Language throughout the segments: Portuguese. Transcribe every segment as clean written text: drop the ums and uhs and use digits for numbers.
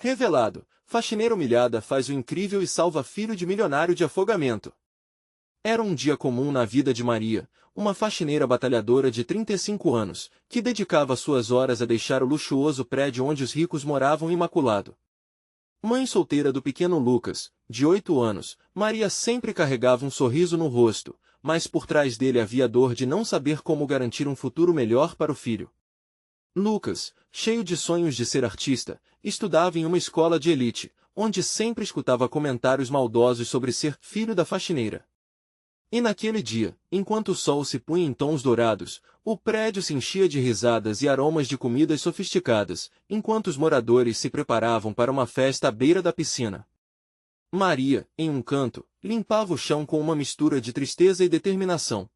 Revelado, faxineira humilhada faz o incrível e salva filho de milionário de afogamento. Era um dia comum na vida de Maria, uma faxineira batalhadora de 35 anos, que dedicava suas horas a deixar o luxuoso prédio onde os ricos moravam imaculado. Mãe solteira do pequeno Lucas, de 8 anos, Maria sempre carregava um sorriso no rosto, mas por trás dele havia a dor de não saber como garantir um futuro melhor para o filho. Lucas, cheio de sonhos de ser artista, estudava em uma escola de elite, onde sempre escutava comentários maldosos sobre ser filho da faxineira. E naquele dia, enquanto o sol se punha em tons dourados, o prédio se enchia de risadas e aromas de comidas sofisticadas, enquanto os moradores se preparavam para uma festa à beira da piscina. Maria, em um canto, limpava o chão com uma mistura de tristeza e determinação.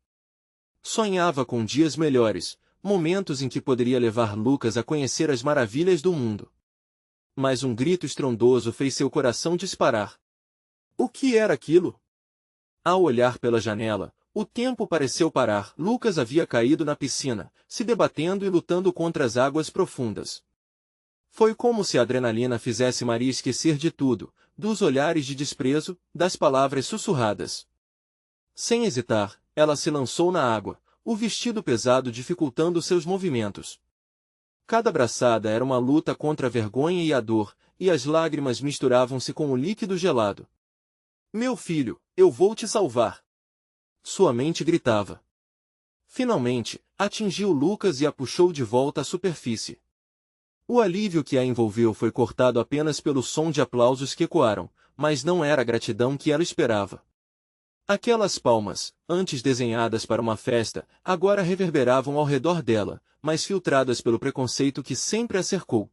Sonhava com dias melhores, momentos em que poderia levar Lucas a conhecer as maravilhas do mundo. Mas um grito estrondoso fez seu coração disparar. O que era aquilo? Ao olhar pela janela, o tempo pareceu parar. Lucas havia caído na piscina, se debatendo e lutando contra as águas profundas. Foi como se a adrenalina fizesse Maria esquecer de tudo, dos olhares de desprezo, das palavras sussurradas. Sem hesitar, ela se lançou na água, o vestido pesado dificultando seus movimentos. Cada braçada era uma luta contra a vergonha e a dor, e as lágrimas misturavam-se com o líquido gelado. Meu filho, eu vou te salvar! Sua mente gritava. Finalmente, atingiu Lucas e a puxou de volta à superfície. O alívio que a envolveu foi cortado apenas pelo som de aplausos que ecoaram, mas não era a gratidão que ela esperava. Aquelas palmas, antes desenhadas para uma festa, agora reverberavam ao redor dela, mas filtradas pelo preconceito que sempre a cercou.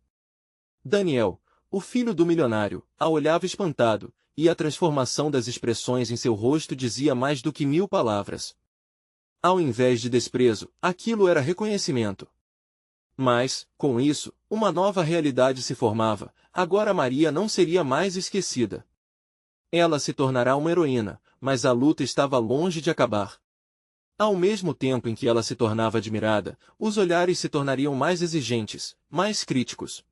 Daniel, o filho do milionário, a olhava espantado, e a transformação das expressões em seu rosto dizia mais do que 1000 palavras. Ao invés de desprezo, aquilo era reconhecimento. Mas, com isso, uma nova realidade se formava. Agora Maria não seria mais esquecida. Ela se tornará uma heroína, mas a luta estava longe de acabar. Ao mesmo tempo em que ela se tornava admirada, os olhares se tornariam mais exigentes, mais críticos.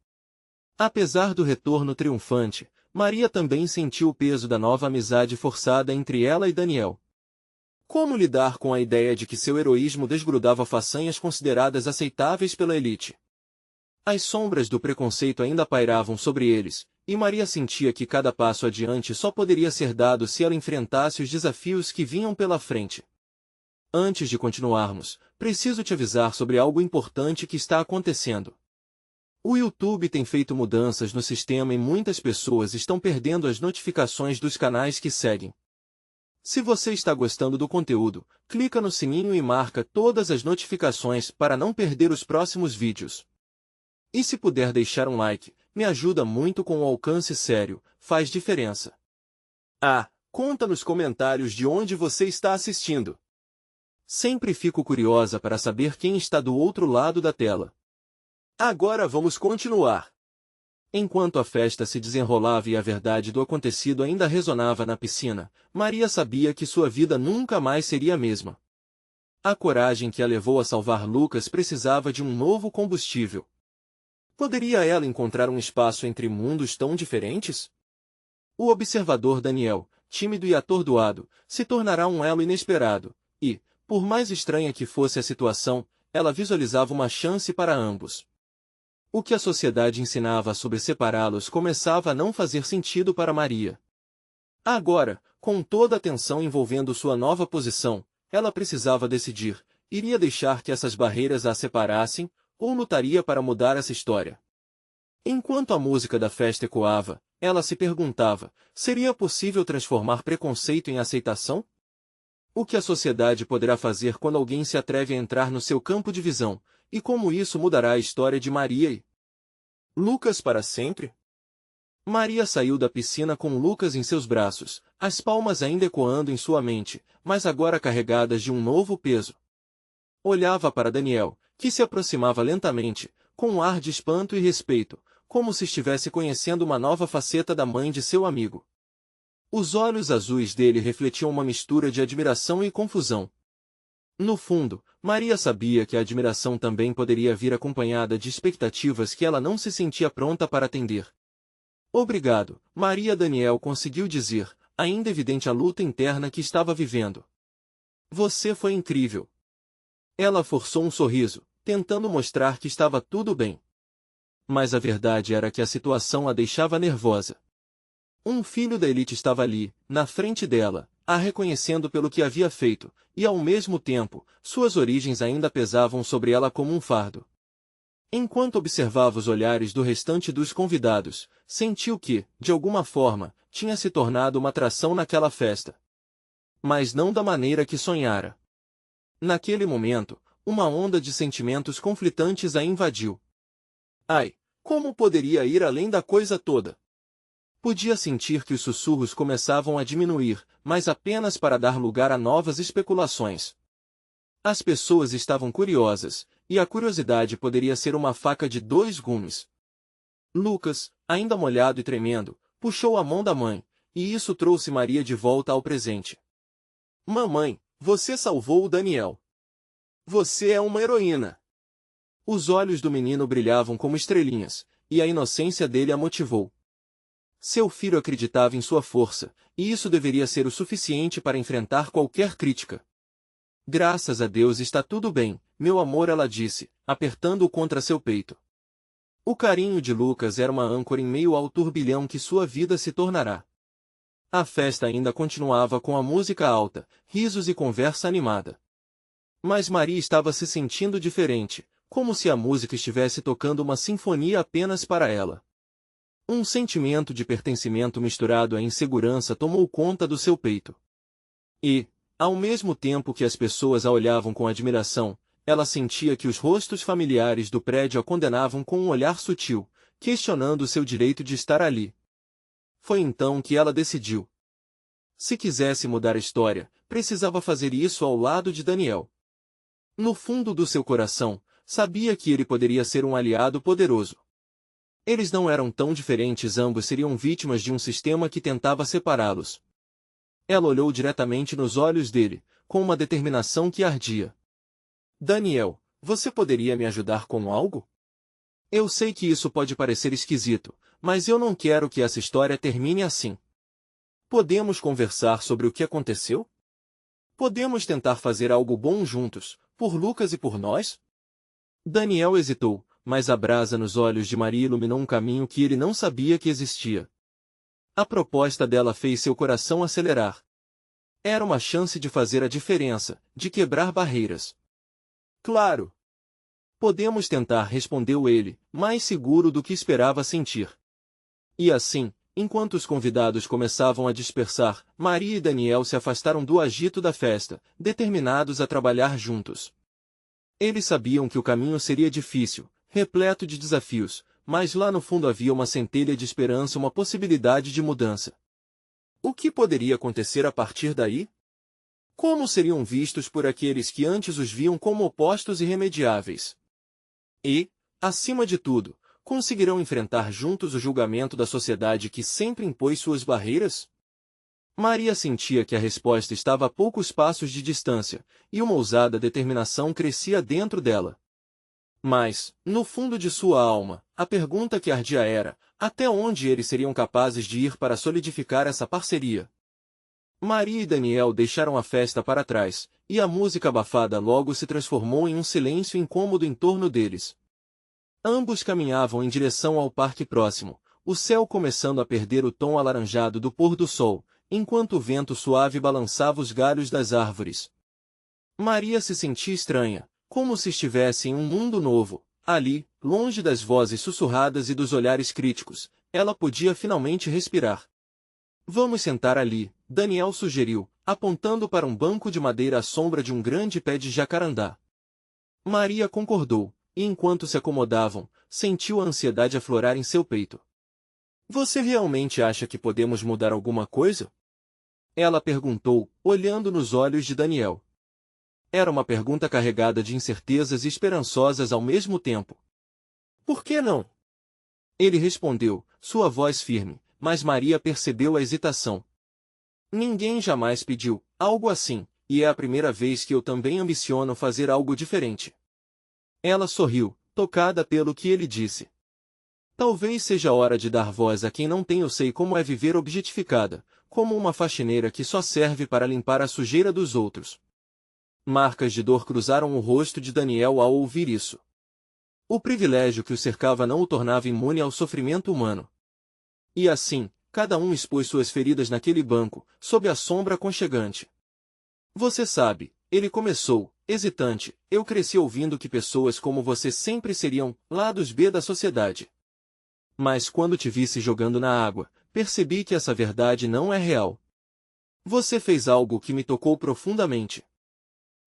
Apesar do retorno triunfante, Maria também sentiu o peso da nova amizade forçada entre ela e Daniel. Como lidar com a ideia de que seu heroísmo desgrudava façanhas consideradas aceitáveis pela elite? As sombras do preconceito ainda pairavam sobre eles, e Maria sentia que cada passo adiante só poderia ser dado se ela enfrentasse os desafios que vinham pela frente. Antes de continuarmos, preciso te avisar sobre algo importante que está acontecendo. O YouTube tem feito mudanças no sistema e muitas pessoas estão perdendo as notificações dos canais que seguem. Se você está gostando do conteúdo, clica no sininho e marca todas as notificações para não perder os próximos vídeos. E se puder deixar um like, me ajuda muito com o alcance sério, faz diferença. Conta nos comentários de onde você está assistindo. Sempre fico curiosa para saber quem está do outro lado da tela. Agora vamos continuar. Enquanto a festa se desenrolava e a verdade do acontecido ainda ressonava na piscina, Maria sabia que sua vida nunca mais seria a mesma. A coragem que a levou a salvar Lucas precisava de um novo combustível. Poderia ela encontrar um espaço entre mundos tão diferentes? O observador Daniel, tímido e atordoado, se tornará um elo inesperado, e, por mais estranha que fosse a situação, ela visualizava uma chance para ambos. O que a sociedade ensinava sobre separá-los começava a não fazer sentido para Maria. Agora, com toda a tensão envolvendo sua nova posição, ela precisava decidir: iria deixar que essas barreiras a separassem, ou lutaria para mudar essa história? Enquanto a música da festa ecoava, ela se perguntava: seria possível transformar preconceito em aceitação? O que a sociedade poderá fazer quando alguém se atreve a entrar no seu campo de visão? E como isso mudará a história de Maria e Lucas para sempre? Maria saiu da piscina com Lucas em seus braços, as palmas ainda ecoando em sua mente, mas agora carregadas de um novo peso. Olhava para Daniel, que se aproximava lentamente, com um ar de espanto e respeito, como se estivesse conhecendo uma nova faceta da mãe de seu amigo. Os olhos azuis dele refletiam uma mistura de admiração e confusão. No fundo, Maria sabia que a admiração também poderia vir acompanhada de expectativas que ela não se sentia pronta para atender. Obrigado, Maria. Daniel conseguiu dizer, ainda evidente a luta interna que estava vivendo. Você foi incrível. Ela forçou um sorriso, tentando mostrar que estava tudo bem. Mas a verdade era que a situação a deixava nervosa. Um filho da elite estava ali, na frente dela, a reconhecendo pelo que havia feito, e ao mesmo tempo, suas origens ainda pesavam sobre ela como um fardo. Enquanto observava os olhares do restante dos convidados, sentiu que, de alguma forma, tinha se tornado uma atração naquela festa. Mas não da maneira que sonhara. Naquele momento, uma onda de sentimentos conflitantes a invadiu. Ai, como poderia ir além da coisa toda? Podia sentir que os sussurros começavam a diminuir, mas apenas para dar lugar a novas especulações. As pessoas estavam curiosas, e a curiosidade poderia ser uma faca de dois gumes. Lucas, ainda molhado e tremendo, puxou a mão da mãe, e isso trouxe Maria de volta ao presente. Mamãe, você salvou o Daniel. Você é uma heroína. Os olhos do menino brilhavam como estrelinhas, e a inocência dele a motivou. Seu filho acreditava em sua força, e isso deveria ser o suficiente para enfrentar qualquer crítica. Graças a Deus está tudo bem, meu amor, ela disse, apertando-o contra seu peito. O carinho de Lucas era uma âncora em meio ao turbilhão que sua vida se tornará. A festa ainda continuava com a música alta, risos e conversa animada. Mas Maria estava se sentindo diferente, como se a música estivesse tocando uma sinfonia apenas para ela. Um sentimento de pertencimento misturado à insegurança tomou conta do seu peito. E, ao mesmo tempo que as pessoas a olhavam com admiração, ela sentia que os rostos familiares do prédio a condenavam com um olhar sutil, questionando seu direito de estar ali. Foi então que ela decidiu. Se quisesse mudar a história, precisava fazer isso ao lado de Daniel. No fundo do seu coração, sabia que ele poderia ser um aliado poderoso. Eles não eram tão diferentes, ambos seriam vítimas de um sistema que tentava separá-los. Ela olhou diretamente nos olhos dele, com uma determinação que ardia. Daniel, você poderia me ajudar com algo? Eu sei que isso pode parecer esquisito, mas eu não quero que essa história termine assim. Podemos conversar sobre o que aconteceu? Podemos tentar fazer algo bom juntos, por Lucas e por nós? Daniel hesitou, mas a brasa nos olhos de Maria iluminou um caminho que ele não sabia que existia. A proposta dela fez seu coração acelerar. Era uma chance de fazer a diferença, de quebrar barreiras. Claro! Podemos tentar, respondeu ele, mais seguro do que esperava sentir. E assim, enquanto os convidados começavam a dispersar, Maria e Daniel se afastaram do agito da festa, determinados a trabalhar juntos. Eles sabiam que o caminho seria difícil, repleto de desafios, mas lá no fundo havia uma centelha de esperança, uma possibilidade de mudança. O que poderia acontecer a partir daí? Como seriam vistos por aqueles que antes os viam como opostos irremediáveis? E, acima de tudo, conseguirão enfrentar juntos o julgamento da sociedade que sempre impôs suas barreiras? Maria sentia que a resposta estava a poucos passos de distância, e uma ousada determinação crescia dentro dela. Mas, no fundo de sua alma, a pergunta que ardia era, até onde eles seriam capazes de ir para solidificar essa parceria? Maria e Daniel deixaram a festa para trás, e a música abafada logo se transformou em um silêncio incômodo em torno deles. Ambos caminhavam em direção ao parque próximo, o céu começando a perder o tom alaranjado do pôr do sol, enquanto o vento suave balançava os galhos das árvores. Maria se sentia estranha, como se estivesse em um mundo novo. Ali, longe das vozes sussurradas e dos olhares críticos, ela podia finalmente respirar. Vamos sentar ali, Daniel sugeriu, apontando para um banco de madeira à sombra de um grande pé de jacarandá. Maria concordou, e enquanto se acomodavam, sentiu a ansiedade aflorar em seu peito. Você realmente acha que podemos mudar alguma coisa? Ela perguntou, olhando nos olhos de Daniel. Era uma pergunta carregada de incertezas e esperançosas ao mesmo tempo. Por que não? Ele respondeu, sua voz firme, mas Maria percebeu a hesitação. Ninguém jamais pediu algo assim, e é a primeira vez que eu também ambiciono fazer algo diferente. Ela sorriu, tocada pelo que ele disse. Talvez seja hora de dar voz a quem não tem. Eu sei como é viver objetificada, como uma faxineira que só serve para limpar a sujeira dos outros. Marcas de dor cruzaram o rosto de Daniel ao ouvir isso. O privilégio que o cercava não o tornava imune ao sofrimento humano. E assim, cada um expôs suas feridas naquele banco, sob a sombra aconchegante. Você sabe, ele começou, hesitante, eu cresci ouvindo que pessoas como você sempre seriam lados B da sociedade. Mas quando te vi se jogando na água, percebi que essa verdade não é real. Você fez algo que me tocou profundamente.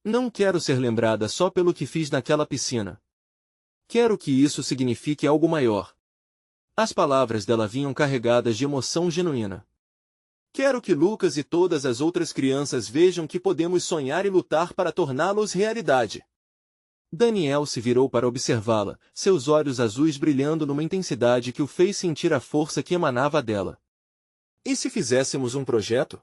Não quero ser lembrada só pelo que fiz naquela piscina. Quero que isso signifique algo maior. As palavras dela vinham carregadas de emoção genuína. Quero que Lucas e todas as outras crianças vejam que podemos sonhar e lutar para torná-los realidade. Daniel se virou para observá-la, seus olhos azuis brilhando numa intensidade que o fez sentir a força que emanava dela. E se fizéssemos um projeto?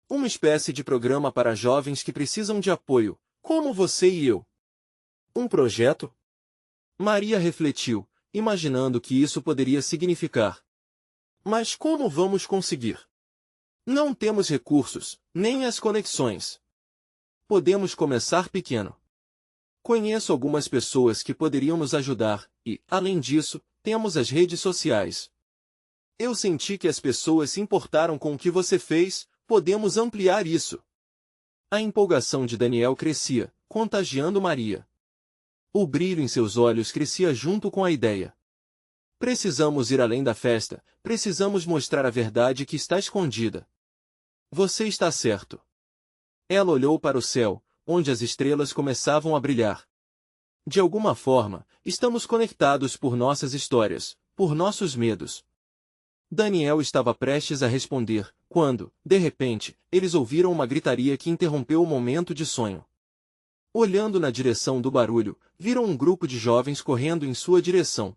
Uma espécie de programa para jovens que precisam de apoio, como você e eu. Um projeto? Maria refletiu, imaginando que isso poderia significar. Mas como vamos conseguir? Não temos recursos, nem as conexões. Podemos começar pequeno. Conheço algumas pessoas que poderiam nos ajudar, e, além disso, temos as redes sociais. Eu senti que as pessoas se importaram com o que você fez, podemos ampliar isso. A empolgação de Daniel crescia, contagiando Maria. O brilho em seus olhos crescia junto com a ideia. Precisamos ir além da festa, precisamos mostrar a verdade que está escondida. Você está certo. Ela olhou para o céu, onde as estrelas começavam a brilhar. De alguma forma, estamos conectados por nossas histórias, por nossos medos. Daniel estava prestes a responder, quando, de repente, eles ouviram uma gritaria que interrompeu o momento de sonho. Olhando na direção do barulho, viram um grupo de jovens correndo em sua direção.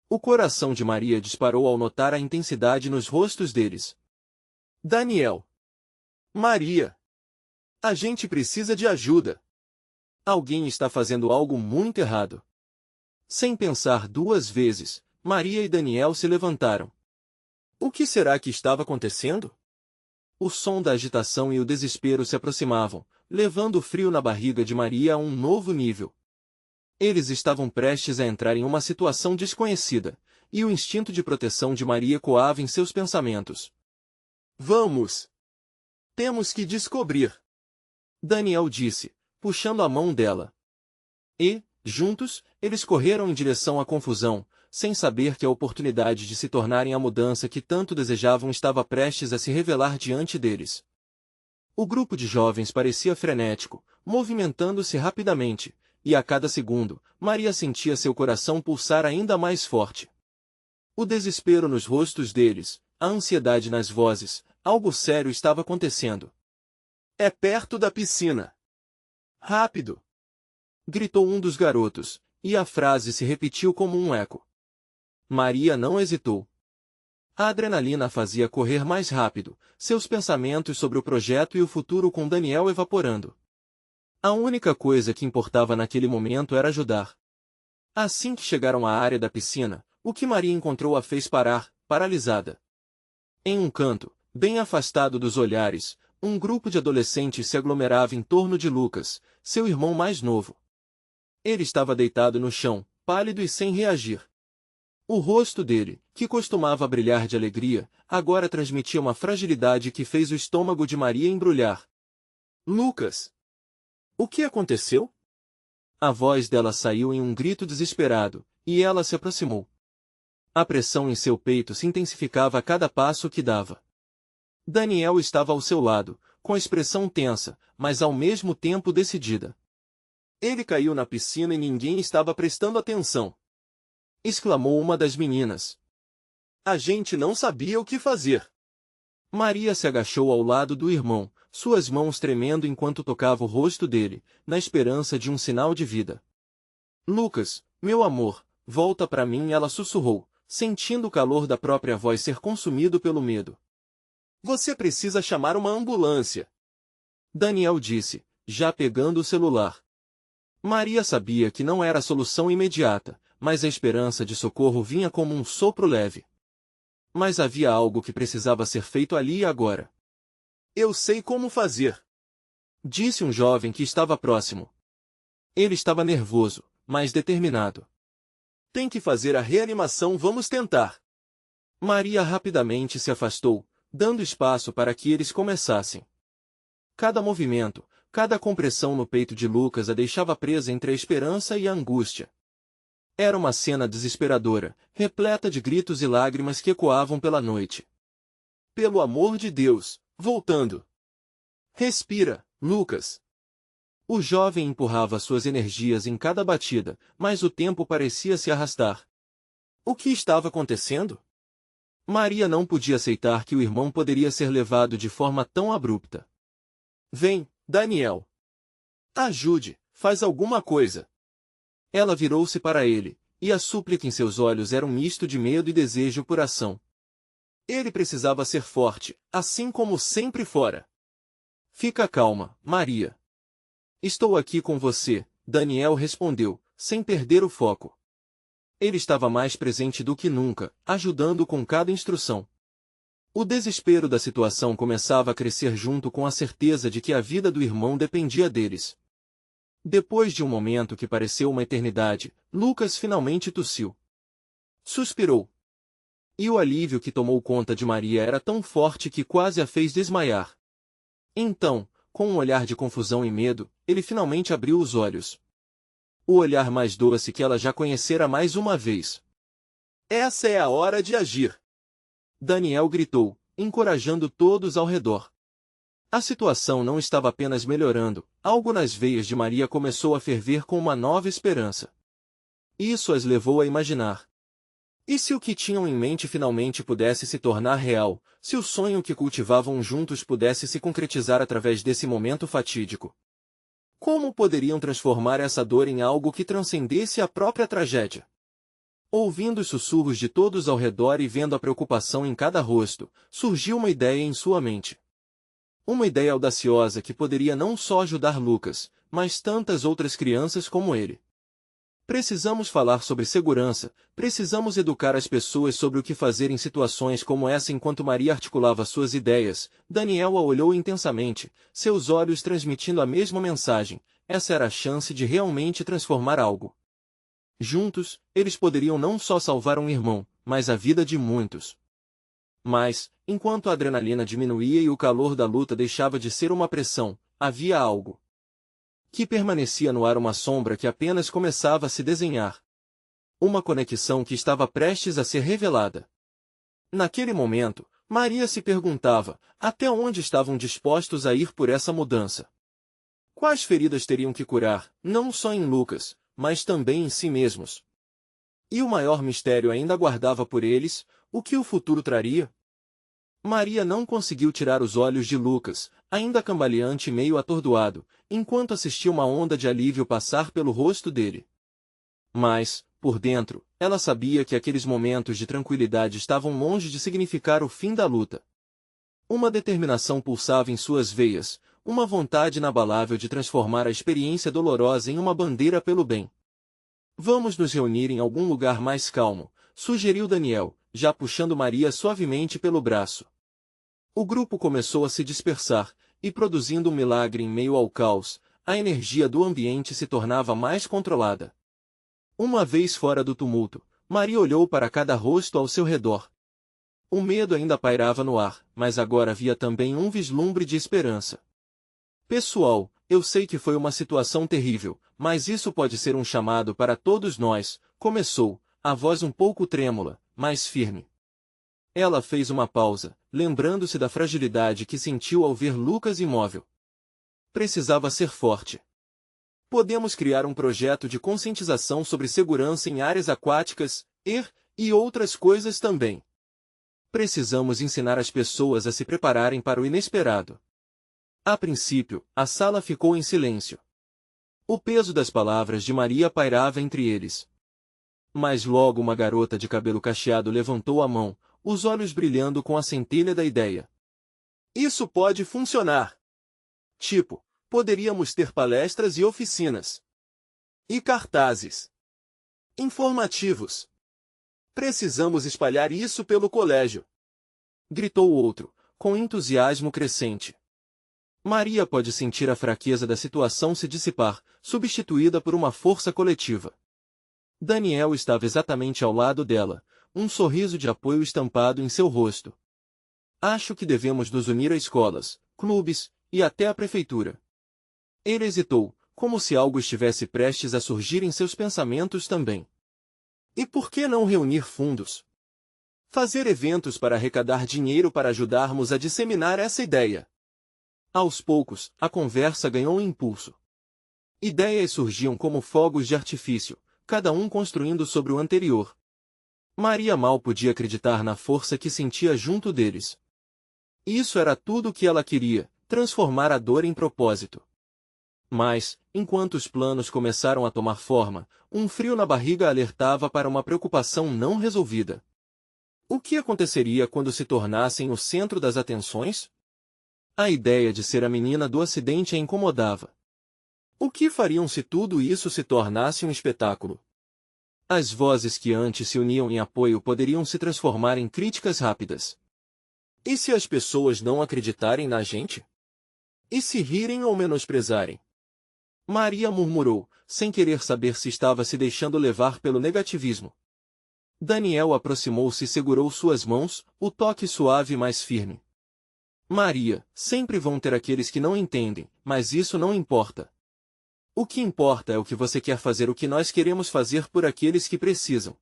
O coração de Maria disparou ao notar a intensidade nos rostos deles. Daniel! Maria! A gente precisa de ajuda. Alguém está fazendo algo muito errado. Sem pensar duas vezes, Maria e Daniel se levantaram. O que será que estava acontecendo? O som da agitação e o desespero se aproximavam, levando o frio na barriga de Maria a um novo nível. Eles estavam prestes a entrar em uma situação desconhecida, e o instinto de proteção de Maria coava em seus pensamentos. Vamos! Temos que descobrir! Daniel disse, puxando a mão dela. E, juntos, eles correram em direção à confusão, sem saber que a oportunidade de se tornarem a mudança que tanto desejavam estava prestes a se revelar diante deles. O grupo de jovens parecia frenético, movimentando-se rapidamente, e a cada segundo, Maria sentia seu coração pulsar ainda mais forte. O desespero nos rostos deles, a ansiedade nas vozes, algo sério estava acontecendo. É perto da piscina. Rápido! Gritou um dos garotos, e a frase se repetiu como um eco. Maria não hesitou. A adrenalina a fazia correr mais rápido, seus pensamentos sobre o projeto e o futuro com Daniel evaporando. A única coisa que importava naquele momento era ajudar. Assim que chegaram à área da piscina, o que Maria encontrou a fez parar, paralisada. Em um canto, bem afastado dos olhares, um grupo de adolescentes se aglomerava em torno de Lucas, seu irmão mais novo. Ele estava deitado no chão, pálido e sem reagir. O rosto dele, que costumava brilhar de alegria, agora transmitia uma fragilidade que fez o estômago de Maria embrulhar. Lucas! O que aconteceu? A voz dela saiu em um grito desesperado, e ela se aproximou. A pressão em seu peito se intensificava a cada passo que dava. Daniel estava ao seu lado, com a expressão tensa, mas ao mesmo tempo decidida. Ele caiu na piscina e ninguém estava prestando atenção. Exclamou uma das meninas. A gente não sabia o que fazer. Maria se agachou ao lado do irmão, suas mãos tremendo enquanto tocava o rosto dele, na esperança de um sinal de vida. Lucas, meu amor, volta para mim, ela sussurrou, sentindo o calor da própria voz ser consumido pelo medo. Você precisa chamar uma ambulância. Daniel disse, já pegando o celular. Maria sabia que não era a solução imediata, mas a esperança de socorro vinha como um sopro leve. Mas havia algo que precisava ser feito ali e agora. Eu sei como fazer, disse um jovem que estava próximo. Ele estava nervoso, mas determinado. Tem que fazer a reanimação, vamos tentar. Maria rapidamente se afastou, dando espaço para que eles começassem. Cada movimento, cada compressão no peito de Lucas a deixava presa entre a esperança e a angústia. Era uma cena desesperadora, repleta de gritos e lágrimas que ecoavam pela noite. Pelo amor de Deus, voltando. Respira, Lucas. O jovem empurrava suas energias em cada batida, mas o tempo parecia se arrastar. O que estava acontecendo? Maria não podia aceitar que o irmão poderia ser levado de forma tão abrupta. Vem, Daniel. Ajude, faz alguma coisa. Ela virou-se para ele, e a súplica em seus olhos era um misto de medo e desejo por ação. Ele precisava ser forte, assim como sempre fora. Fica calma, Maria. Estou aqui com você, Daniel respondeu, sem perder o foco. Ele estava mais presente do que nunca, ajudando com cada instrução. O desespero da situação começava a crescer junto com a certeza de que a vida do irmão dependia deles. Depois de um momento que pareceu uma eternidade, Lucas finalmente tossiu. Suspirou. E o alívio que tomou conta de Maria era tão forte que quase a fez desmaiar. Então, com um olhar de confusão e medo, ele finalmente abriu os olhos. O olhar mais doce que ela já conhecera mais uma vez. Essa é a hora de agir! Daniel gritou, encorajando todos ao redor. A situação não estava apenas melhorando, algo nas veias de Maria começou a ferver com uma nova esperança. Isso as levou a imaginar. E se o que tinham em mente finalmente pudesse se tornar real, se o sonho que cultivavam juntos pudesse se concretizar através desse momento fatídico? Como poderiam transformar essa dor em algo que transcendesse a própria tragédia? Ouvindo os sussurros de todos ao redor e vendo a preocupação em cada rosto, surgiu uma ideia em sua mente. Uma ideia audaciosa que poderia não só ajudar Lucas, mas tantas outras crianças como ele. Precisamos falar sobre segurança, precisamos educar as pessoas sobre o que fazer em situações como essa. Enquanto Maria articulava suas ideias, Daniel a olhou intensamente, seus olhos transmitindo a mesma mensagem. Essa era a chance de realmente transformar algo. Juntos, eles poderiam não só salvar um irmão, mas a vida de muitos. Mas, enquanto a adrenalina diminuía e o calor da luta deixava de ser uma pressão, havia algo que permanecia no ar, uma sombra que apenas começava a se desenhar. Uma conexão que estava prestes a ser revelada. Naquele momento, Maria se perguntava, até onde estavam dispostos a ir por essa mudança? Quais feridas teriam que curar, não só em Lucas, mas também em si mesmos? E o maior mistério ainda aguardava por eles, o que o futuro traria? Maria não conseguiu tirar os olhos de Lucas, ainda cambaleante e meio atordoado, enquanto assistia uma onda de alívio passar pelo rosto dele. Mas, por dentro, ela sabia que aqueles momentos de tranquilidade estavam longe de significar o fim da luta. Uma determinação pulsava em suas veias, uma vontade inabalável de transformar a experiência dolorosa em uma bandeira pelo bem. Vamos nos reunir em algum lugar mais calmo, sugeriu Daniel, já puxando Maria suavemente pelo braço. O grupo começou a se dispersar, e produzindo um milagre em meio ao caos, a energia do ambiente se tornava mais controlada. Uma vez fora do tumulto, Maria olhou para cada rosto ao seu redor. O medo ainda pairava no ar, mas agora havia também um vislumbre de esperança. Pessoal, eu sei que foi uma situação terrível, mas isso pode ser um chamado para todos nós, começou, a voz um pouco trêmula, mas firme. Ela fez uma pausa, lembrando-se da fragilidade que sentiu ao ver Lucas imóvel. Precisava ser forte. Podemos criar um projeto de conscientização sobre segurança em áreas aquáticas, e outras coisas também. Precisamos ensinar as pessoas a se prepararem para o inesperado. A princípio, a sala ficou em silêncio. O peso das palavras de Maria pairava entre eles. Mas logo uma garota de cabelo cacheado levantou a mão, os olhos brilhando com a centelha da ideia. Isso pode funcionar. Tipo, poderíamos ter palestras e oficinas. E cartazes. Informativos. Precisamos espalhar isso pelo colégio. Gritou o outro, com entusiasmo crescente. Maria pode sentir a fraqueza da situação se dissipar, substituída por uma força coletiva. Daniel estava exatamente ao lado dela, um sorriso de apoio estampado em seu rosto. Acho que devemos nos unir a escolas, clubes, e até a prefeitura. Ele hesitou, como se algo estivesse prestes a surgir em seus pensamentos também. E por que não reunir fundos? Fazer eventos para arrecadar dinheiro para ajudarmos a disseminar essa ideia. Aos poucos, a conversa ganhou um impulso. Ideias surgiam como fogos de artifício, cada um construindo sobre o anterior. Maria mal podia acreditar na força que sentia junto deles. Isso era tudo o que ela queria, transformar a dor em propósito. Mas, enquanto os planos começaram a tomar forma, um frio na barriga alertava para uma preocupação não resolvida. O que aconteceria quando se tornassem o centro das atenções? A ideia de ser a menina do acidente a incomodava. O que fariam se tudo isso se tornasse um espetáculo? As vozes que antes se uniam em apoio poderiam se transformar em críticas rápidas. E se as pessoas não acreditarem na gente? E se rirem ou menosprezarem? Maria murmurou, sem querer saber se estava se deixando levar pelo negativismo. Daniel aproximou-se e segurou suas mãos, o toque suave mais firme. Maria, sempre vão ter aqueles que não entendem, mas isso não importa. O que importa é o que você quer fazer, o que nós queremos fazer por aqueles que precisam.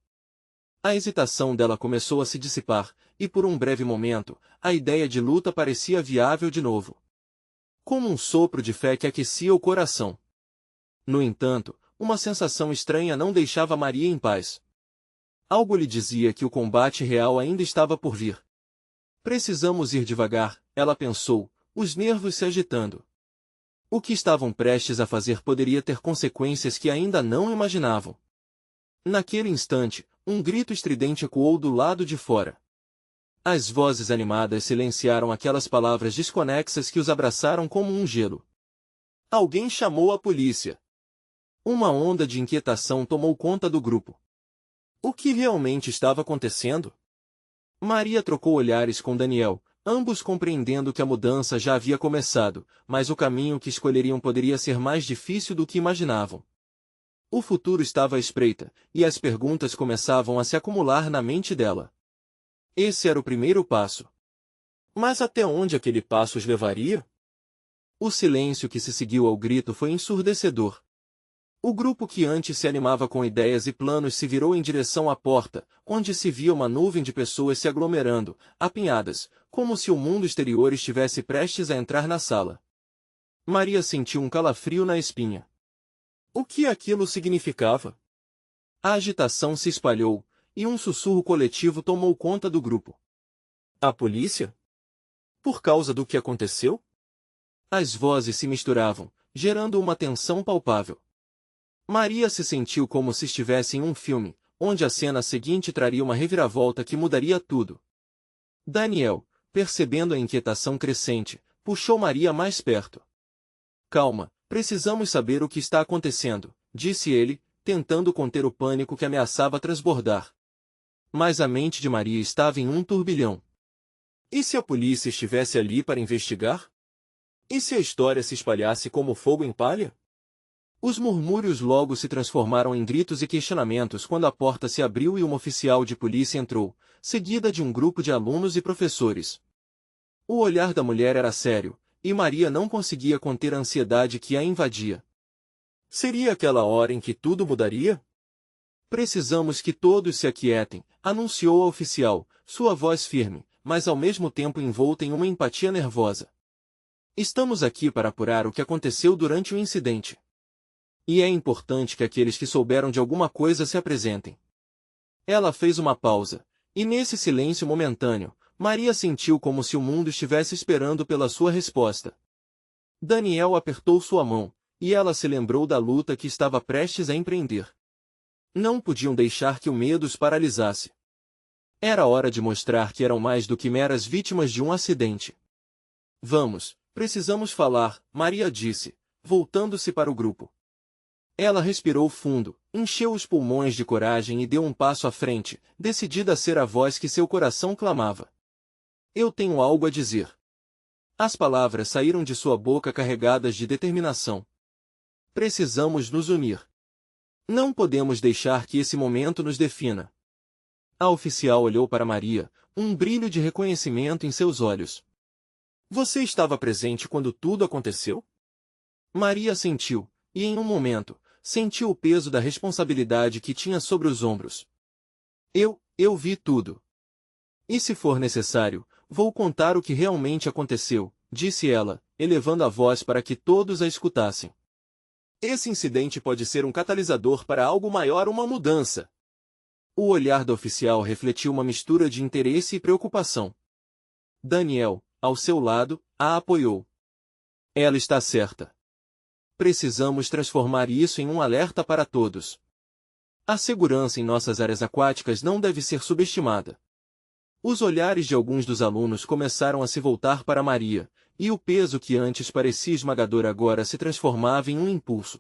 A hesitação dela começou a se dissipar, e por um breve momento, a ideia de luta parecia viável de novo. Como um sopro de fé que aquecia o coração. No entanto, uma sensação estranha não deixava Maria em paz. Algo lhe dizia que o combate real ainda estava por vir. Precisamos ir devagar, ela pensou, os nervos se agitando. O que estavam prestes a fazer poderia ter consequências que ainda não imaginavam. Naquele instante, um grito estridente ecoou do lado de fora. As vozes animadas silenciaram aquelas palavras desconexas que os abraçaram como um gelo. Alguém chamou a polícia. Uma onda de inquietação tomou conta do grupo. O que realmente estava acontecendo? Maria trocou olhares com Daniel, ambos compreendendo que a mudança já havia começado, mas o caminho que escolheriam poderia ser mais difícil do que imaginavam. O futuro estava à espreita, e as perguntas começavam a se acumular na mente dela. Esse era o primeiro passo. Mas até onde aquele passo os levaria? O silêncio que se seguiu ao grito foi ensurdecedor. O grupo que antes se animava com ideias e planos se virou em direção à porta, onde se via uma nuvem de pessoas se aglomerando, apinhadas, como se o mundo exterior estivesse prestes a entrar na sala. Maria sentiu um calafrio na espinha. O que aquilo significava? A agitação se espalhou, e um sussurro coletivo tomou conta do grupo. A polícia? Por causa do que aconteceu? As vozes se misturavam, gerando uma tensão palpável. Maria se sentiu como se estivesse em um filme, onde a cena seguinte traria uma reviravolta que mudaria tudo. Daniel, percebendo a inquietação crescente, puxou Maria mais perto. Calma, precisamos saber o que está acontecendo, disse ele, tentando conter o pânico que ameaçava transbordar. Mas a mente de Maria estava em um turbilhão. E se a polícia estivesse ali para investigar? E se a história se espalhasse como fogo em palha? Os murmúrios logo se transformaram em gritos e questionamentos quando a porta se abriu e uma oficial de polícia entrou, seguida de um grupo de alunos e professores. O olhar da mulher era sério, e Maria não conseguia conter a ansiedade que a invadia. Seria aquela hora em que tudo mudaria? Precisamos que todos se aquietem, anunciou a oficial, sua voz firme, mas ao mesmo tempo envolta em uma empatia nervosa. Estamos aqui para apurar o que aconteceu durante o incidente. E é importante que aqueles que souberam de alguma coisa se apresentem. Ela fez uma pausa, e nesse silêncio momentâneo, Maria sentiu como se o mundo estivesse esperando pela sua resposta. Daniel apertou sua mão, e ela se lembrou da luta que estava prestes a empreender. Não podiam deixar que o medo os paralisasse. Era hora de mostrar que eram mais do que meras vítimas de um acidente. Vamos, precisamos falar, Maria disse, voltando-se para o grupo. Ela respirou fundo, encheu os pulmões de coragem e deu um passo à frente, decidida a ser a voz que seu coração clamava. Eu tenho algo a dizer. As palavras saíram de sua boca carregadas de determinação. Precisamos nos unir. Não podemos deixar que esse momento nos defina. A oficial olhou para Maria, um brilho de reconhecimento em seus olhos. Você estava presente quando tudo aconteceu? Maria assentiu, e em um momento, sentiu o peso da responsabilidade que tinha sobre os ombros. Eu vi tudo. E se for necessário, vou contar o que realmente aconteceu, disse ela, elevando a voz para que todos a escutassem. Esse incidente pode ser um catalisador para algo maior, uma mudança. O olhar da oficial refletiu uma mistura de interesse e preocupação. Daniel, ao seu lado, a apoiou. Ela está certa. Precisamos transformar isso em um alerta para todos. A segurança em nossas áreas aquáticas não deve ser subestimada. Os olhares de alguns dos alunos começaram a se voltar para Maria, e o peso que antes parecia esmagador agora se transformava em um impulso.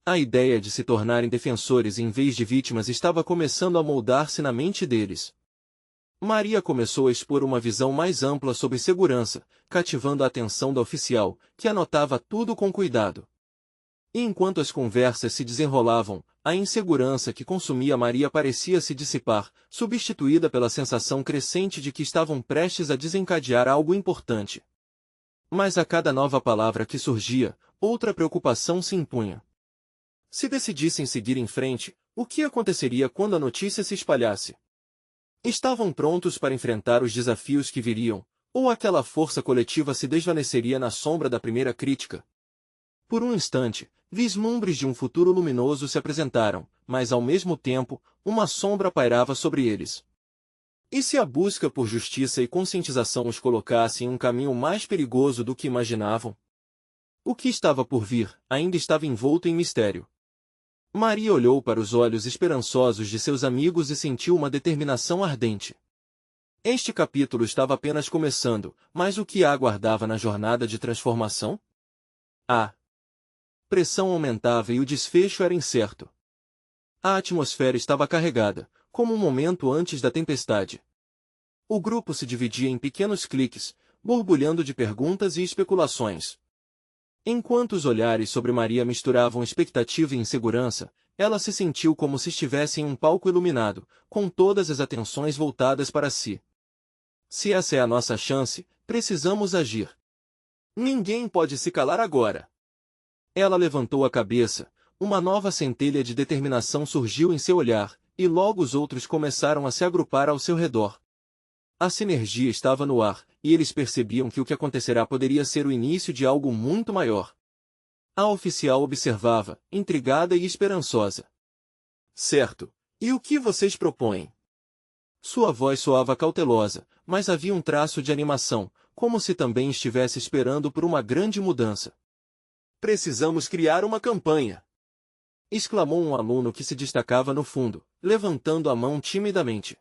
A ideia de se tornarem defensores em vez de vítimas estava começando a moldar-se na mente deles. Maria começou a expor uma visão mais ampla sobre segurança, cativando a atenção da oficial, que anotava tudo com cuidado. E enquanto as conversas se desenrolavam, a insegurança que consumia Maria parecia se dissipar, substituída pela sensação crescente de que estavam prestes a desencadear algo importante. Mas a cada nova palavra que surgia, outra preocupação se impunha. Se decidissem seguir em frente, o que aconteceria quando a notícia se espalhasse? Estavam prontos para enfrentar os desafios que viriam, ou aquela força coletiva se desvaneceria na sombra da primeira crítica? Por um instante, vislumbres de um futuro luminoso se apresentaram, mas ao mesmo tempo, uma sombra pairava sobre eles. E se a busca por justiça e conscientização os colocasse em um caminho mais perigoso do que imaginavam? O que estava por vir ainda estava envolto em mistério. Maria olhou para os olhos esperançosos de seus amigos e sentiu uma determinação ardente. Este capítulo estava apenas começando, mas o que a aguardava na jornada de transformação? A pressão aumentava e o desfecho era incerto. A atmosfera estava carregada, como um momento antes da tempestade. O grupo se dividia em pequenos cliques, borbulhando de perguntas e especulações. Enquanto os olhares sobre Maria misturavam expectativa e insegurança, ela se sentiu como se estivesse em um palco iluminado, com todas as atenções voltadas para si. Se essa é a nossa chance, precisamos agir. Ninguém pode se calar agora. Ela levantou a cabeça, uma nova centelha de determinação surgiu em seu olhar, e logo os outros começaram a se agrupar ao seu redor. A sinergia estava no ar, e eles percebiam que o que acontecerá poderia ser o início de algo muito maior. A oficial observava, intrigada e esperançosa. Certo. E o que vocês propõem? Sua voz soava cautelosa, mas havia um traço de animação, como se também estivesse esperando por uma grande mudança. Precisamos criar uma campanha! Exclamou um aluno que se destacava no fundo, levantando a mão timidamente.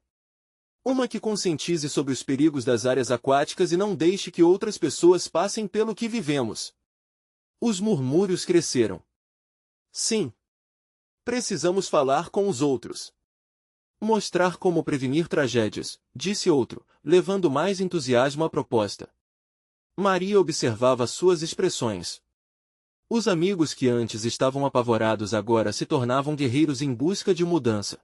Uma que conscientize sobre os perigos das áreas aquáticas e não deixe que outras pessoas passem pelo que vivemos. Os murmúrios cresceram. Sim. Precisamos falar com os outros. Mostrar como prevenir tragédias, disse outro, levando mais entusiasmo à proposta. Maria observava suas expressões. Os amigos que antes estavam apavorados agora se tornavam guerreiros em busca de mudança.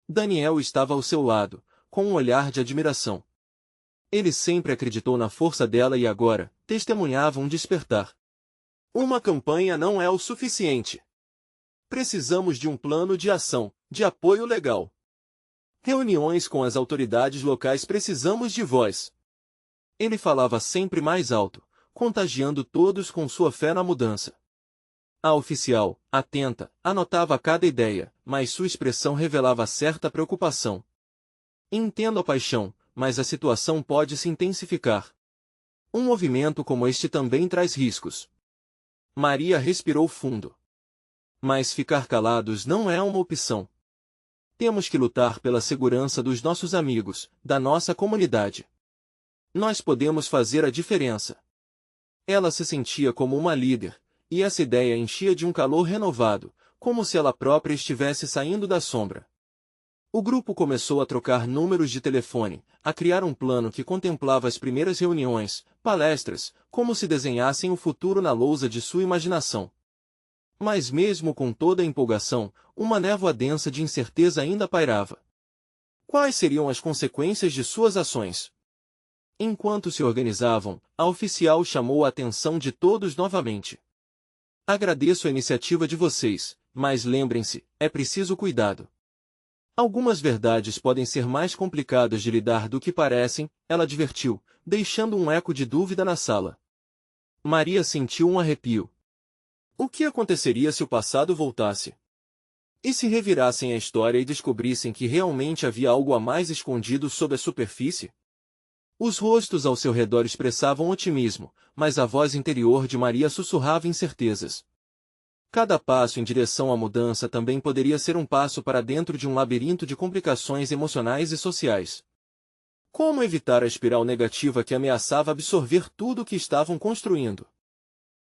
Daniel estava ao seu lado, com um olhar de admiração. Ele sempre acreditou na força dela e agora, testemunhava um despertar. Uma campanha não é o suficiente. Precisamos de um plano de ação, de apoio legal. Reuniões com as autoridades locais, precisamos de voz. Ele falava sempre mais alto, contagiando todos com sua fé na mudança. A oficial, atenta, anotava cada ideia, mas sua expressão revelava certa preocupação. Entendo a paixão, mas a situação pode se intensificar. Um movimento como este também traz riscos. Maria respirou fundo. Mas ficar calados não é uma opção. Temos que lutar pela segurança dos nossos amigos, da nossa comunidade. Nós podemos fazer a diferença. Ela se sentia como uma líder, e essa ideia enchia de um calor renovado, como se ela própria estivesse saindo da sombra. O grupo começou a trocar números de telefone, a criar um plano que contemplava as primeiras reuniões, palestras, como se desenhassem o futuro na lousa de sua imaginação. Mas mesmo com toda a empolgação, uma névoa densa de incerteza ainda pairava. Quais seriam as consequências de suas ações? Enquanto se organizavam, a oficial chamou a atenção de todos novamente. Agradeço a iniciativa de vocês, mas lembrem-se, é preciso cuidado. Algumas verdades podem ser mais complicadas de lidar do que parecem, ela advertiu, deixando um eco de dúvida na sala. Maria sentiu um arrepio. O que aconteceria se o passado voltasse? E se revirassem a história e descobrissem que realmente havia algo a mais escondido sob a superfície? Os rostos ao seu redor expressavam otimismo, mas a voz interior de Maria sussurrava incertezas. Cada passo em direção à mudança também poderia ser um passo para dentro de um labirinto de complicações emocionais e sociais. Como evitar a espiral negativa que ameaçava absorver tudo o que estavam construindo?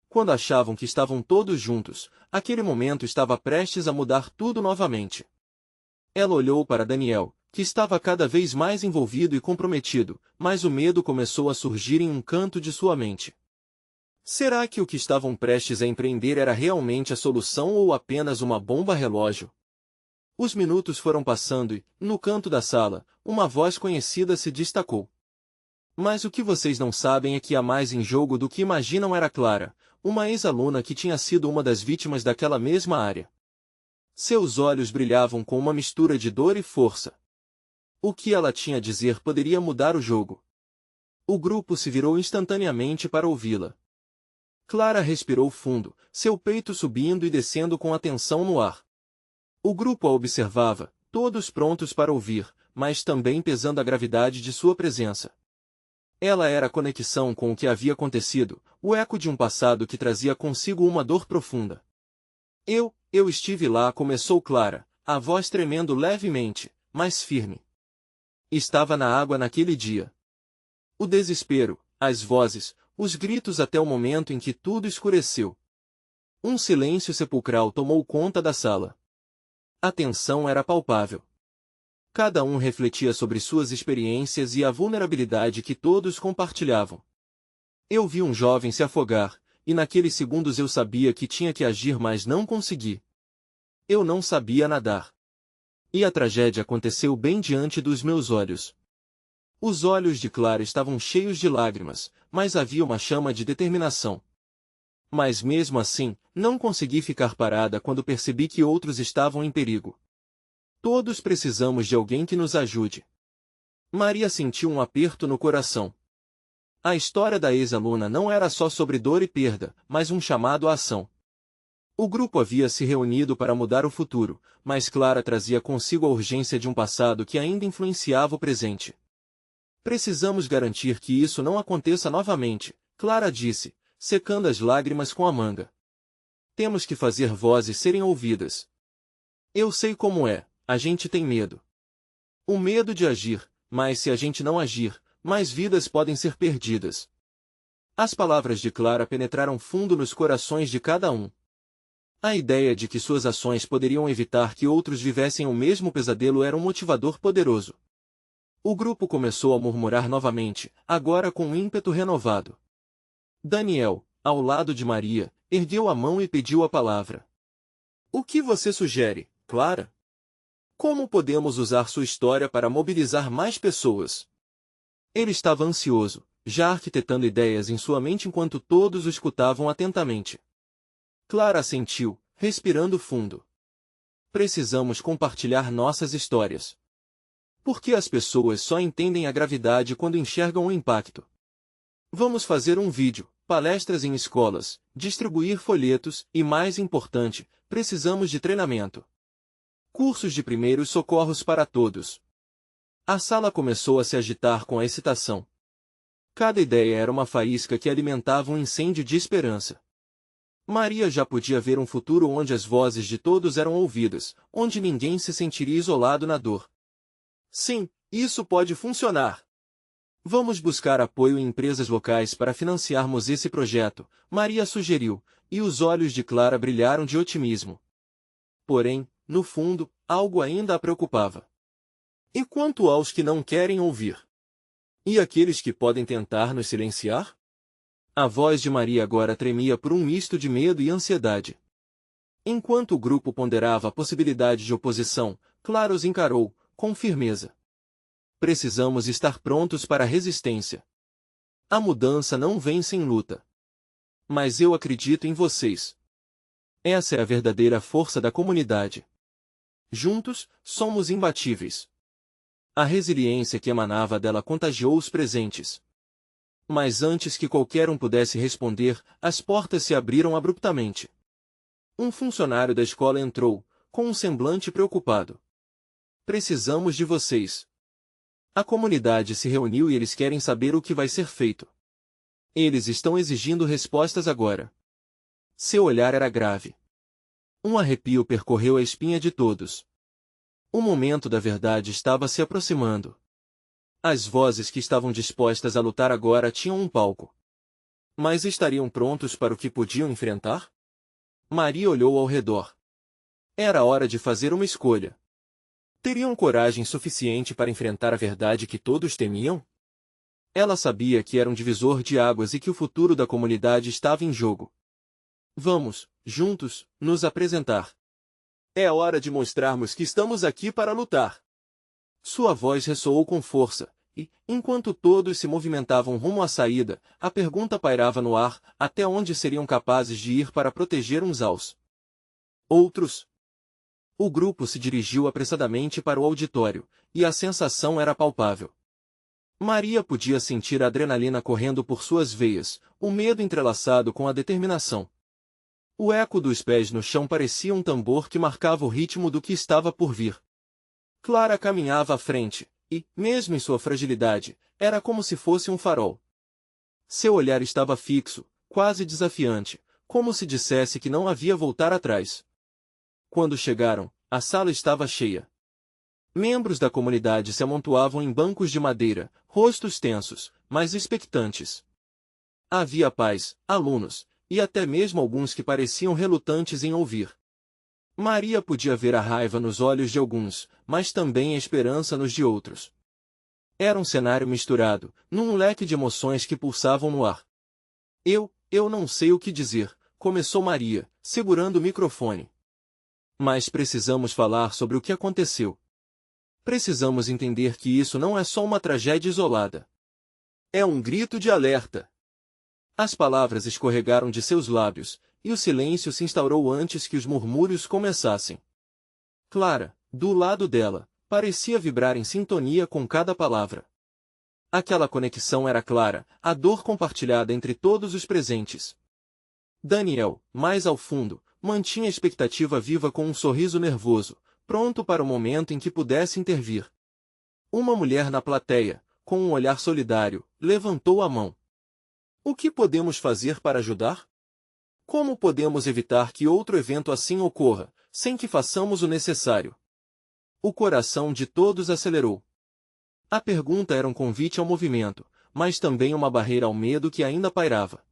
Quando achavam que estavam todos juntos, aquele momento estava prestes a mudar tudo novamente. Ela olhou para Daniel, que estava cada vez mais envolvido e comprometido, mas o medo começou a surgir em um canto de sua mente. Será que o que estavam prestes a empreender era realmente a solução ou apenas uma bomba relógio? Os minutos foram passando e, no canto da sala, uma voz conhecida se destacou. Mas o que vocês não sabem é que há mais em jogo do que imaginam. Era Clara, uma ex-aluna que tinha sido uma das vítimas daquela mesma área. Seus olhos brilhavam com uma mistura de dor e força. O que ela tinha a dizer poderia mudar o jogo. O grupo se virou instantaneamente para ouvi-la. Clara respirou fundo, seu peito subindo e descendo com a tensão no ar. O grupo a observava, todos prontos para ouvir, mas também pesando a gravidade de sua presença. Ela era a conexão com o que havia acontecido, o eco de um passado que trazia consigo uma dor profunda. Eu estive lá, começou Clara, a voz tremendo levemente, mas firme. Estava na água naquele dia. O desespero, as vozes, os gritos até o momento em que tudo escureceu. Um silêncio sepulcral tomou conta da sala. A tensão era palpável. Cada um refletia sobre suas experiências e a vulnerabilidade que todos compartilhavam. Eu vi um jovem se afogar, e naqueles segundos eu sabia que tinha que agir, mas não consegui. Eu não sabia nadar. E a tragédia aconteceu bem diante dos meus olhos. Os olhos de Clara estavam cheios de lágrimas, mas havia uma chama de determinação. Mas mesmo assim, não consegui ficar parada quando percebi que outros estavam em perigo. Todos precisamos de alguém que nos ajude. Maria sentiu um aperto no coração. A história da ex-aluna não era só sobre dor e perda, mas um chamado à ação. O grupo havia se reunido para mudar o futuro, mas Clara trazia consigo a urgência de um passado que ainda influenciava o presente. Precisamos garantir que isso não aconteça novamente, Clara disse, secando as lágrimas com a manga. Temos que fazer vozes serem ouvidas. Eu sei como é, a gente tem medo. O medo de agir, mas se a gente não agir, mais vidas podem ser perdidas. As palavras de Clara penetraram fundo nos corações de cada um. A ideia de que suas ações poderiam evitar que outros vivessem o mesmo pesadelo era um motivador poderoso. O grupo começou a murmurar novamente, agora com um ímpeto renovado. Daniel, ao lado de Maria, ergueu a mão e pediu a palavra. O que você sugere, Clara? Como podemos usar sua história para mobilizar mais pessoas? Ele estava ansioso, já arquitetando ideias em sua mente enquanto todos o escutavam atentamente. Clara assentiu, respirando fundo. Precisamos compartilhar nossas histórias. Porque as pessoas só entendem a gravidade quando enxergam o impacto. Vamos fazer um vídeo, palestras em escolas, distribuir folhetos e, mais importante, precisamos de treinamento. Cursos de primeiros socorros para todos. A sala começou a se agitar com a excitação. Cada ideia era uma faísca que alimentava um incêndio de esperança. Maria já podia ver um futuro onde as vozes de todos eram ouvidas, onde ninguém se sentiria isolado na dor. Sim, isso pode funcionar. Vamos buscar apoio em empresas locais para financiarmos esse projeto, Maria sugeriu, e os olhos de Clara brilharam de otimismo. Porém, no fundo, algo ainda a preocupava. E quanto aos que não querem ouvir? E aqueles que podem tentar nos silenciar? A voz de Maria agora tremia por um misto de medo e ansiedade. Enquanto o grupo ponderava a possibilidade de oposição, Clara os encarou, com firmeza. Precisamos estar prontos para a resistência. A mudança não vem sem luta. Mas eu acredito em vocês. Essa é a verdadeira força da comunidade. Juntos, somos imbatíveis. A resiliência que emanava dela contagiou os presentes. Mas antes que qualquer um pudesse responder, as portas se abriram abruptamente. Um funcionário da escola entrou, com um semblante preocupado. Precisamos de vocês. A comunidade se reuniu e eles querem saber o que vai ser feito. Eles estão exigindo respostas agora. Seu olhar era grave. Um arrepio percorreu a espinha de todos. O momento da verdade estava se aproximando. As vozes que estavam dispostas a lutar agora tinham um palco. Mas estariam prontos para o que podiam enfrentar? Maria olhou ao redor. Era hora de fazer uma escolha. Teriam coragem suficiente para enfrentar a verdade que todos temiam? Ela sabia que era um divisor de águas e que o futuro da comunidade estava em jogo. Vamos, juntos, nos apresentar. É hora de mostrarmos que estamos aqui para lutar. Sua voz ressoou com força, e, enquanto todos se movimentavam rumo à saída, a pergunta pairava no ar, até onde seriam capazes de ir para proteger uns aos outros. O grupo se dirigiu apressadamente para o auditório, e a sensação era palpável. Maria podia sentir a adrenalina correndo por suas veias, o medo entrelaçado com a determinação. O eco dos pés no chão parecia um tambor que marcava o ritmo do que estava por vir. Clara caminhava à frente, e, mesmo em sua fragilidade, era como se fosse um farol. Seu olhar estava fixo, quase desafiante, como se dissesse que não havia voltar atrás. Quando chegaram, a sala estava cheia. Membros da comunidade se amontoavam em bancos de madeira, rostos tensos, mas expectantes. Havia pais, alunos, e até mesmo alguns que pareciam relutantes em ouvir. Maria podia ver a raiva nos olhos de alguns, mas também a esperança nos de outros. Era um cenário misturado, num leque de emoções que pulsavam no ar. Eu não sei o que dizer, começou Maria, segurando o microfone. Mas precisamos falar sobre o que aconteceu. Precisamos entender que isso não é só uma tragédia isolada. É um grito de alerta. As palavras escorregaram de seus lábios, e o silêncio se instaurou antes que os murmúrios começassem. Clara, do lado dela, parecia vibrar em sintonia com cada palavra. Aquela conexão era clara, a dor compartilhada entre todos os presentes. Daniel, mais ao fundo, mantinha a expectativa viva com um sorriso nervoso, pronto para o momento em que pudesse intervir. Uma mulher na plateia, com um olhar solidário, levantou a mão. O que podemos fazer para ajudar? Como podemos evitar que outro evento assim ocorra, sem que façamos o necessário? O coração de todos acelerou. A pergunta era um convite ao movimento, mas também uma barreira ao medo que ainda pairava.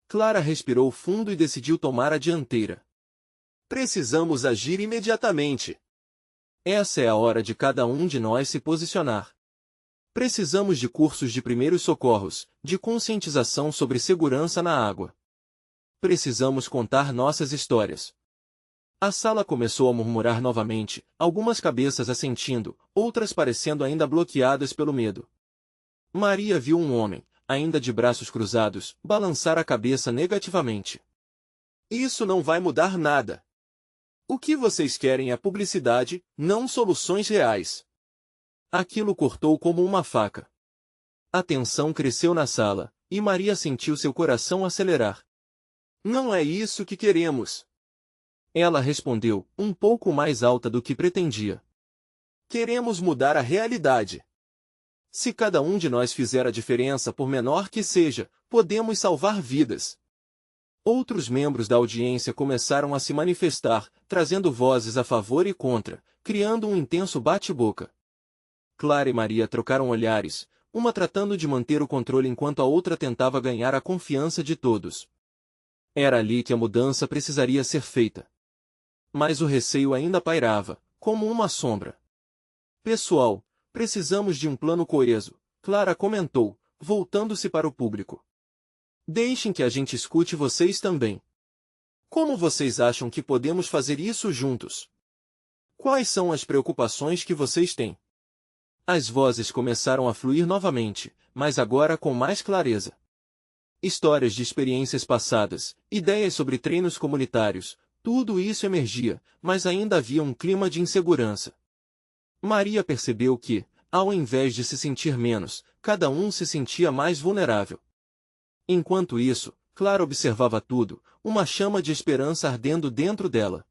Clara respirou fundo e decidiu tomar a dianteira. Precisamos agir imediatamente. Essa é a hora de cada um de nós se posicionar. Precisamos de cursos de primeiros socorros, de conscientização sobre segurança na água. Precisamos contar nossas histórias. A sala começou a murmurar novamente, algumas cabeças assentindo, outras parecendo ainda bloqueadas pelo medo. Maria viu um homem, ainda de braços cruzados, balançar a cabeça negativamente. Isso não vai mudar nada. O que vocês querem é publicidade, não soluções reais. Aquilo cortou como uma faca. A tensão cresceu na sala, e Maria sentiu seu coração acelerar. Não é isso que queremos. Ela respondeu, um pouco mais alta do que pretendia. Queremos mudar a realidade. Se cada um de nós fizer a diferença, por menor que seja, podemos salvar vidas. Outros membros da audiência começaram a se manifestar, trazendo vozes a favor e contra, criando um intenso bate-boca. Clara e Maria trocaram olhares, uma tratando de manter o controle enquanto a outra tentava ganhar a confiança de todos. Era ali que a mudança precisaria ser feita. Mas o receio ainda pairava, como uma sombra. Pessoal, precisamos de um plano coeso, Clara comentou, voltando-se para o público. Deixem que a gente escute vocês também. Como vocês acham que podemos fazer isso juntos? Quais são as preocupações que vocês têm? As vozes começaram a fluir novamente, mas agora com mais clareza. Histórias de experiências passadas, ideias sobre treinos comunitários, tudo isso emergia, mas ainda havia um clima de insegurança. Maria percebeu que, ao invés de se sentir menos, cada um se sentia mais vulnerável. Enquanto isso, Clara observava tudo, uma chama de esperança ardendo dentro dela.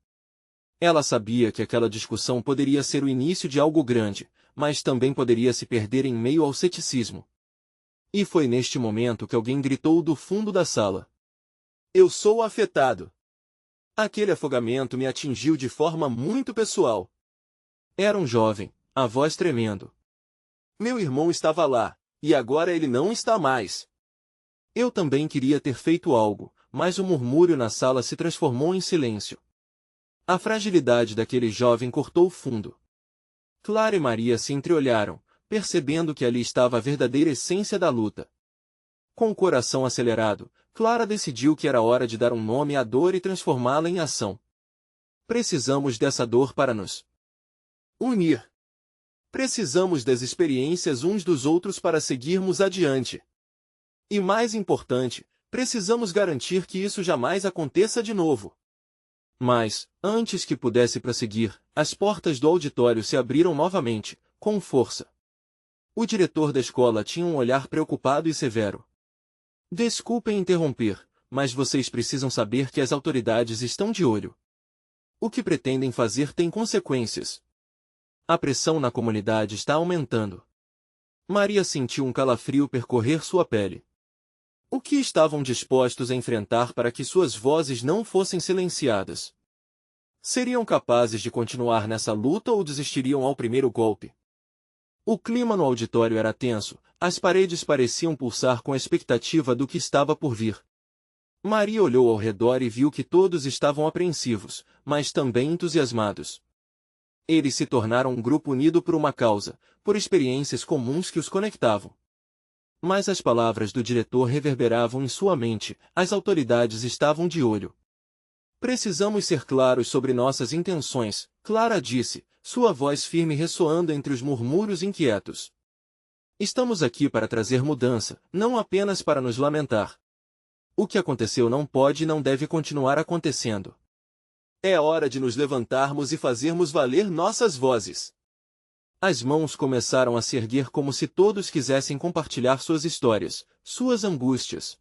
Ela sabia que aquela discussão poderia ser o início de algo grande, mas também poderia se perder em meio ao ceticismo. E foi neste momento que alguém gritou do fundo da sala. Eu sou afetado. Aquele afogamento me atingiu de forma muito pessoal. Era um jovem, a voz tremendo. Meu irmão estava lá, e agora ele não está mais. Eu também queria ter feito algo, mas o murmúrio na sala se transformou em silêncio. A fragilidade daquele jovem cortou fundo. Clara e Maria se entreolharam, percebendo que ali estava a verdadeira essência da luta. Com o coração acelerado, Clara decidiu que era hora de dar um nome à dor e transformá-la em ação. Precisamos dessa dor para nos unir. Precisamos das experiências uns dos outros para seguirmos adiante. E mais importante, precisamos garantir que isso jamais aconteça de novo. Mas, antes que pudesse prosseguir, as portas do auditório se abriram novamente, com força. O diretor da escola tinha um olhar preocupado e severo. Desculpem interromper, mas vocês precisam saber que as autoridades estão de olho. O que pretendem fazer tem consequências. A pressão na comunidade está aumentando. Maria sentiu um calafrio percorrer sua pele. O que estavam dispostos a enfrentar para que suas vozes não fossem silenciadas? Seriam capazes de continuar nessa luta ou desistiriam ao primeiro golpe? O clima no auditório era tenso, as paredes pareciam pulsar com a expectativa do que estava por vir. Maria olhou ao redor e viu que todos estavam apreensivos, mas também entusiasmados. Eles se tornaram um grupo unido por uma causa, por experiências comuns que os conectavam. Mas as palavras do diretor reverberavam em sua mente, as autoridades estavam de olho. Precisamos ser claros sobre nossas intenções, Clara disse, sua voz firme ressoando entre os murmúrios inquietos. Estamos aqui para trazer mudança, não apenas para nos lamentar. O que aconteceu não pode e não deve continuar acontecendo. É hora de nos levantarmos e fazermos valer nossas vozes. As mãos começaram a se erguer como se todos quisessem compartilhar suas histórias, suas angústias.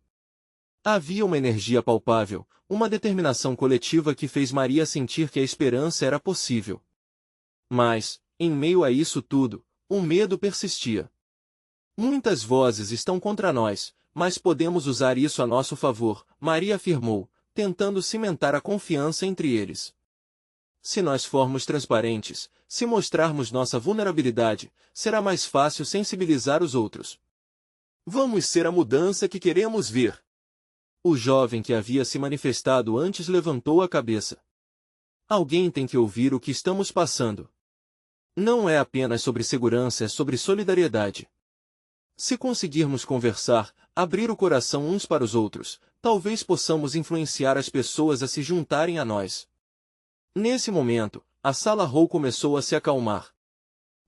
Havia uma energia palpável, uma determinação coletiva que fez Maria sentir que a esperança era possível. Mas, em meio a isso tudo, o medo persistia. Muitas vozes estão contra nós, mas podemos usar isso a nosso favor, Maria afirmou, tentando cimentar a confiança entre eles. Se nós formos transparentes, se mostrarmos nossa vulnerabilidade, será mais fácil sensibilizar os outros. Vamos ser a mudança que queremos ver. O jovem que havia se manifestado antes levantou a cabeça. Alguém tem que ouvir o que estamos passando. Não é apenas sobre segurança, é sobre solidariedade. Se conseguirmos conversar, abrir o coração uns para os outros, talvez possamos influenciar as pessoas a se juntarem a nós. Nesse momento, a sala hall começou a se acalmar.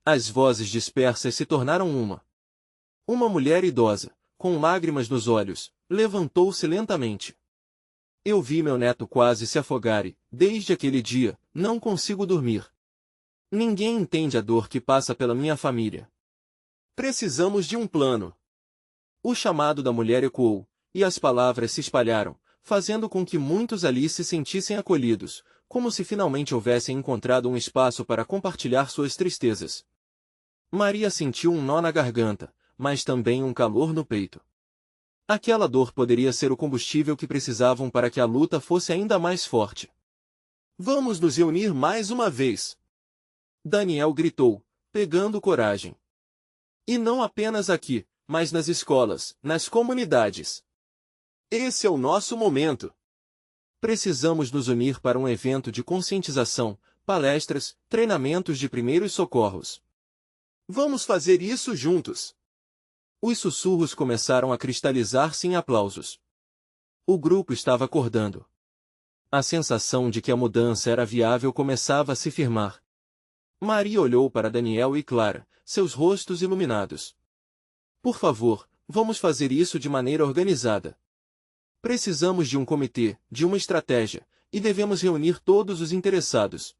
As vozes dispersas se tornaram uma. Uma mulher idosa, com lágrimas nos olhos, levantou-se lentamente. Eu vi meu neto quase se afogar e, desde aquele dia, não consigo dormir. Ninguém entende a dor que passa pela minha família. Precisamos de um plano. O chamado da mulher ecoou, e as palavras se espalharam, fazendo com que muitos ali se sentissem acolhidos, como se finalmente houvessem encontrado um espaço para compartilhar suas tristezas. Maria sentiu um nó na garganta, mas também um calor no peito. Aquela dor poderia ser o combustível que precisavam para que a luta fosse ainda mais forte. Vamos nos reunir mais uma vez! Daniel gritou, pegando coragem. E não apenas aqui, mas nas escolas, nas comunidades. Esse é o nosso momento. Precisamos nos unir para um evento de conscientização, palestras, treinamentos de primeiros socorros. Vamos fazer isso juntos. Os sussurros começaram a cristalizar-se em aplausos. O grupo estava acordando. A sensação de que a mudança era viável começava a se firmar. Maria olhou para Daniel e Clara, seus rostos iluminados. Por favor, vamos fazer isso de maneira organizada. Precisamos de um comitê, de uma estratégia, e devemos reunir todos os interessados.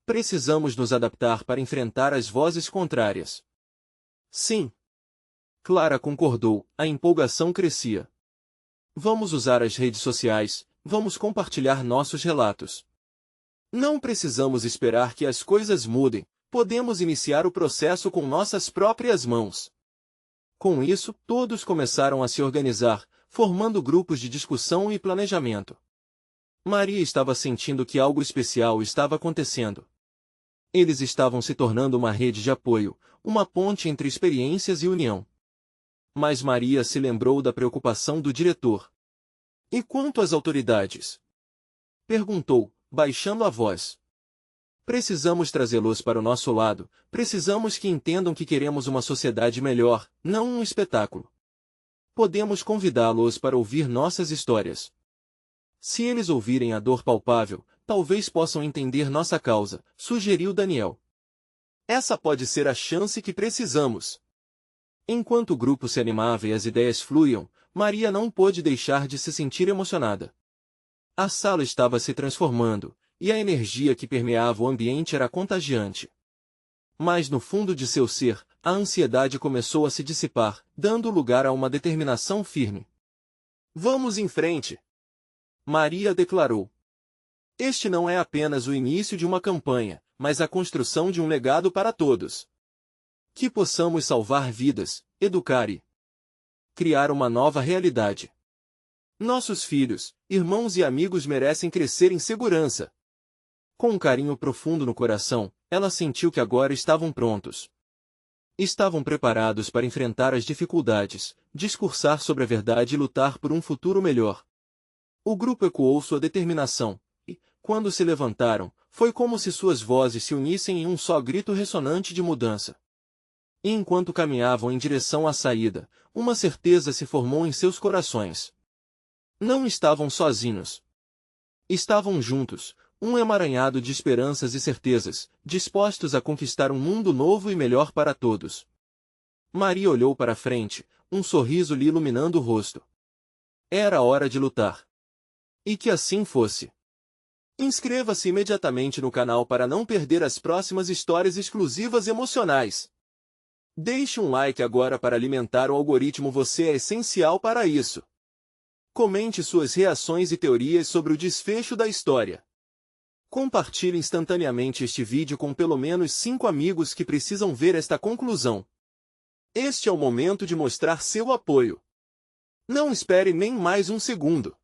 Precisamos nos adaptar para enfrentar as vozes contrárias. Sim. Clara concordou, a empolgação crescia. Vamos usar as redes sociais, vamos compartilhar nossos relatos. Não precisamos esperar que as coisas mudem, podemos iniciar o processo com nossas próprias mãos. Com isso, todos começaram a se organizar, formando grupos de discussão e planejamento. Maria estava sentindo que algo especial estava acontecendo. Eles estavam se tornando uma rede de apoio, uma ponte entre experiências e união. Mas Maria se lembrou da preocupação do diretor. E quanto às autoridades? Perguntou, baixando a voz. Precisamos trazê-los para o nosso lado, precisamos que entendam que queremos uma sociedade melhor, não um espetáculo. Podemos convidá-los para ouvir nossas histórias. Se eles ouvirem a dor palpável, talvez possam entender nossa causa, sugeriu Daniel. Essa pode ser a chance que precisamos. Enquanto o grupo se animava e as ideias fluíam, Maria não pôde deixar de se sentir emocionada. A sala estava se transformando, e a energia que permeava o ambiente era contagiante. Mas no fundo de seu ser, a ansiedade começou a se dissipar, dando lugar a uma determinação firme. Vamos em frente! Maria declarou. Este não é apenas o início de uma campanha, mas a construção de um legado para todos. Que possamos salvar vidas, educar e criar uma nova realidade. Nossos filhos, irmãos e amigos merecem crescer em segurança. Com um carinho profundo no coração, ela sentiu que agora estavam prontos. Estavam preparados para enfrentar as dificuldades, discursar sobre a verdade e lutar por um futuro melhor. O grupo ecoou sua determinação, e, quando se levantaram, foi como se suas vozes se unissem em um só grito ressonante de mudança. E enquanto caminhavam em direção à saída, uma certeza se formou em seus corações. Não estavam sozinhos. Estavam juntos, um emaranhado de esperanças e certezas, dispostos a conquistar um mundo novo e melhor para todos. Maria olhou para a frente, um sorriso lhe iluminando o rosto. Era hora de lutar. E que assim fosse. Inscreva-se imediatamente no canal para não perder as próximas histórias exclusivas e emocionais. Deixe um like agora para alimentar o algoritmo, você é essencial para isso. Comente suas reações e teorias sobre o desfecho da história. Compartilhe instantaneamente este vídeo com pelo menos 5 amigos que precisam ver esta conclusão. Este é o momento de mostrar seu apoio. Não espere nem mais um segundo.